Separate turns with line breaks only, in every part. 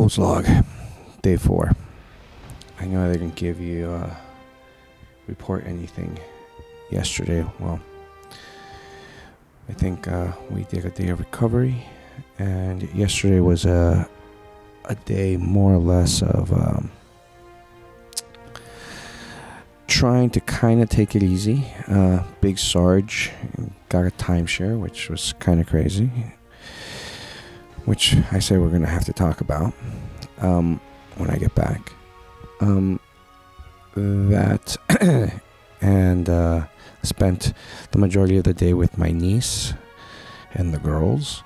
FOO'S log, day 4. I know I didn't give you report anything yesterday. Well, I think we did a day of recovery, and yesterday was a day more or less of trying to kind of take it easy. Big Sarge got a timeshare, which was kind of crazy, which I say we're going to have to talk about when I get back. That and spent the majority of the day with my niece and the girls.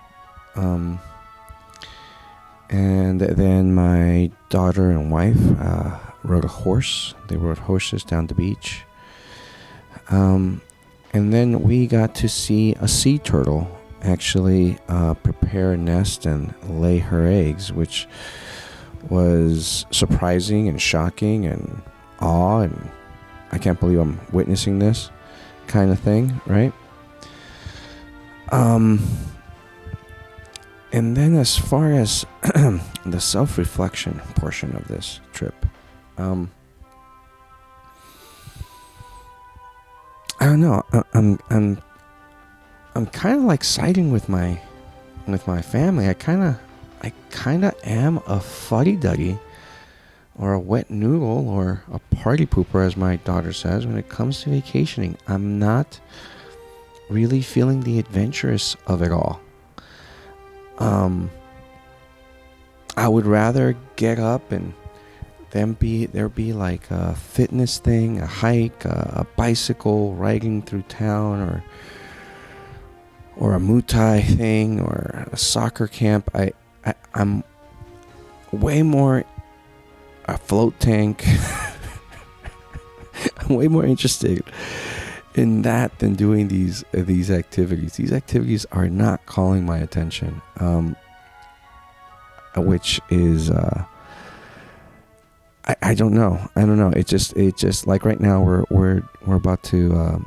And then my daughter and wife rode a horse. They rode horses down the beach. And then we got to see a sea turtle actually prepare a nest and lay her eggs, which was surprising and shocking and awe, and I can't believe I'm witnessing this kind of thing, right? And then as far as the self-reflection portion of this trip, I don't know. I'm kind of like siding with my family. I kind of am a fuddy-duddy, or a wet noodle, or a party pooper, as my daughter says, when it comes to vacationing. I'm not really feeling the adventurous of it all. I would rather get up and there be like a fitness thing, a hike, a bicycle riding through town, or a Muay Thai thing, or a soccer camp. I'm way more a float tank. I'm way more interested in that than doing these activities. These activities are not calling my attention, which is I don't know. It just like right now we're about to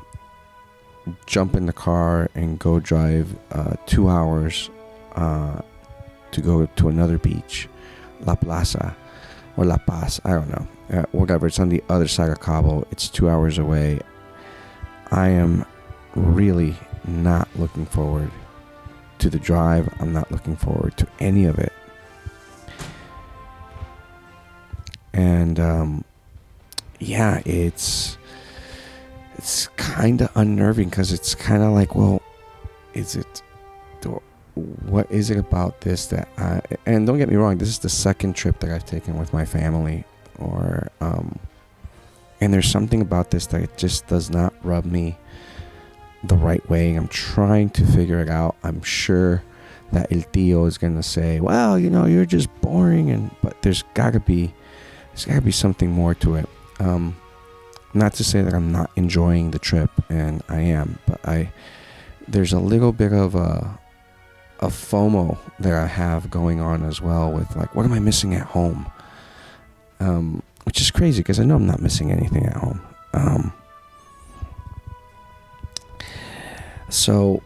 jump in the car and go drive 2 hours to go to another beach, La Plaza or La Paz, I don't know, whatever. It's on the other side of Cabo. It's 2 hours away. I am really not looking forward to the drive. I'm not looking forward to any of it. And yeah, it's kind of unnerving, because it's kind of like, well, what is it about this that and don't get me wrong, this is the second trip that I've taken with my family, and there's something about this that it just does not rub me the right way. I'm trying to figure it out. I'm sure that El Tío is going to say, well, you're just boring, but there's got to be something more to it. Not to say that I'm not enjoying the trip, and I am, but there's a little bit of a FOMO that I have going on as well, with like, what am I missing at home? Which is crazy, because I know I'm not missing anything at home. So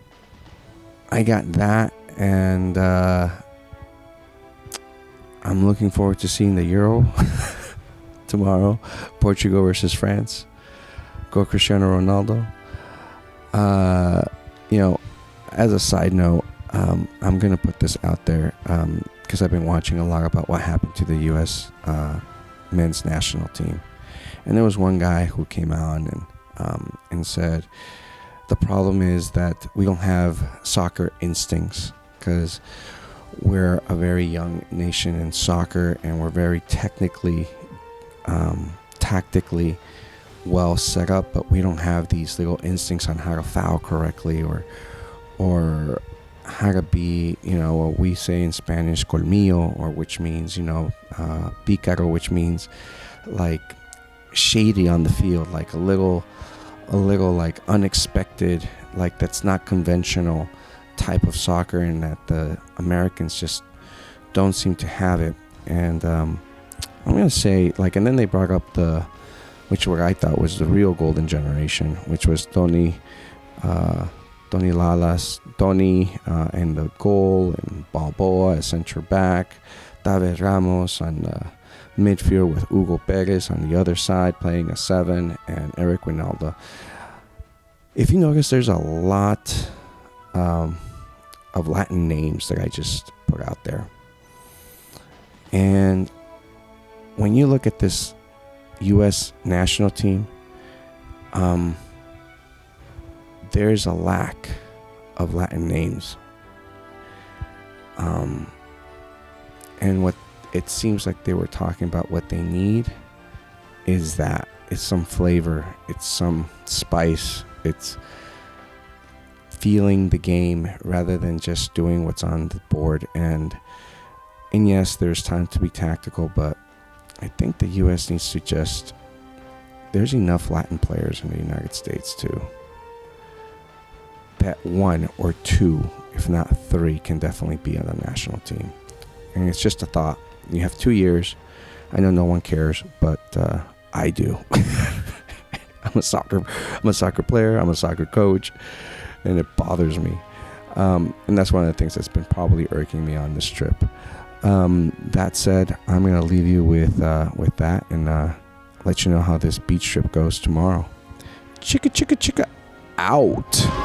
I got that, and I'm looking forward to seeing the Euro tomorrow. Portugal versus France. Go Cristiano Ronaldo. As a side note, I'm going to put this out there, because I've been watching a lot about what happened to the U.S. Men's national team. And there was one guy who came out and said, the problem is that we don't have soccer instincts, because we're a very young nation in soccer, and we're very tactically well set up, but we don't have these little instincts on how to foul correctly, or how to be, what we say in Spanish, colmillo, or which means, pícaro, which means like shady on the field, like a little like unexpected, like that's not conventional type of soccer, and that the Americans just don't seem to have it. And I'm gonna say, like, and then they brought up which what I thought was the real golden generation, which was Tony Lalas, and the goal, and Balboa as center back, Octave Ramos on the midfield with Hugo Perez on the other side playing a 7, and Eric Winalda. If you notice, there's a lot of Latin names that I just put out there. And when you look at this U.S. national team, there's a lack of Latin names. And what it seems like they were talking about, what they need is that it's some flavor, it's some spice, it's feeling the game rather than just doing what's on the board. And yes, there's time to be tactical, but I think the U.S. needs to just, there's enough Latin players in the United States too, that 1 or 2, if not 3, can definitely be on the national team. And it's just a thought. You have 2 years. I know no one cares, but I do. I'm a soccer player. I'm a soccer coach, and it bothers me. And that's one of the things that's been probably irking me on this trip. That said, I'm gonna leave you with that, and let you know how this beach trip goes tomorrow. Chicka chicka chicka out.